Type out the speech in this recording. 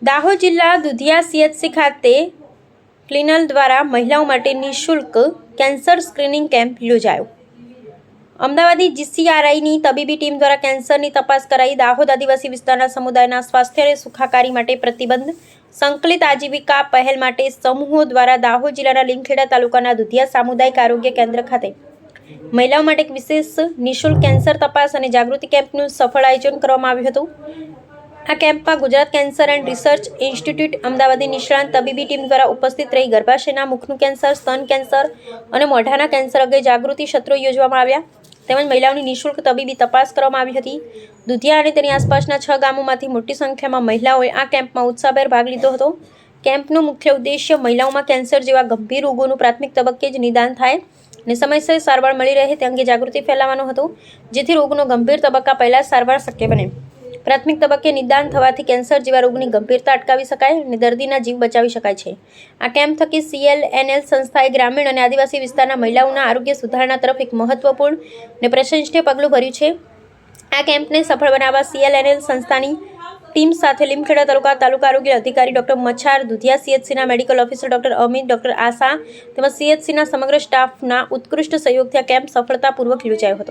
દાહોદ જિલ્લા દુધિયા CHC ખાતે ક્લિનલ દ્વારા મહિલાઓ માટે નિઃશુલ્ક કેન્સર સ્ક્રીનિંગ કેમ્પ યોજાયો. અમદાવાદી GCRIની તબીબી ટીમ દ્વારા કેન્સરની તપાસ કરાઈ. દાહોદ આદિવાસી વિસ્તારના સમુદાયના સ્વાસ્થ્ય અને સુખાકારી માટે પ્રતિબંધ સંકલિત આજીવિકા પહેલ માટે સમૂહો દ્વારા દાહોદ જિલ્લાના લીમખેડા તાલુકાના દુધિયા સામુદાયિક આરોગ્ય કેન્દ્ર ખાતે મહિલાઓ માટે એક વિશેષ નિઃશુલ્ક કેન્સર તપાસ અને જાગૃતિ કેમ્પનું સફળ આયોજન કરવામાં આવ્યું હતું. આ કેમ્પમાં Gujarat cancer and research institute અમદાવાદની નિષ્ણાંત તબીબી ટીમ દ્વારા ઉપસ્થિત રહી ગર્ભાશયના મુખનું કેન્સર, સ્તન કેન્સર અને મોઢાના કેન્સર અંગે જાગૃતિ સત્રો યોજવામાં આવ્યા તેમજ મહિલાઓની નિઃશુલ્ક તબીબી તપાસ કરવામાં આવી હતી. દુધિયા અને તેની આસપાસના 6 ગામોમાંથી મોટી સંખ્યામાં મહિલાઓએ આ કેમ્પમાં ઉત્સાહભેર ભાગ લીધો હતો. કેમ્પનો મુખ્ય ઉદ્દેશ્ય મહિલાઓમાં કેન્સર જેવા ગંભીર રોગોનું પ્રાથમિક તબક્કે જ નિદાન થાય અને સમયસર સારવાર મળી રહે તે અંગે જાગૃતિ ફેલાવવાનો હતો, જેથી રોગનો ગંભીર તબક્કા પહેલાં સારવાર શક્ય બને. પ્રાથમિક તબક્કે નિદાન થવાથી કેન્સર જેવા રોગની ગંભીરતા અટકાવી શકાય અને દર્દીના જીવ બચાવી શકાય છે. આ કેમ્પ થકી CLNL સંસ્થાએ ગ્રામીણ અને આદિવાસી વિસ્તારના મહિલાઓના આરોગ્ય સુધારણા તરફ એક મહત્વપૂર્ણ અને પ્રશંસનીય પગલું ભર્યું છે. આ કેમ્પને સફળ બનાવવા CLNL સંસ્થાની ટીમ સાથે લીમખેડા તાલુકા આરોગ્ય અધિકારી ડૉક્ટર મચ્છાર, દુધિયા CHCના medical officer doctor Amit, doctor Asha તેમજ CHCના સમગ્ર સ્ટાફના ઉત્કૃષ્ટ સહયોગથી આ કેમ્પ સફળતાપૂર્વક યોજાયો હતો.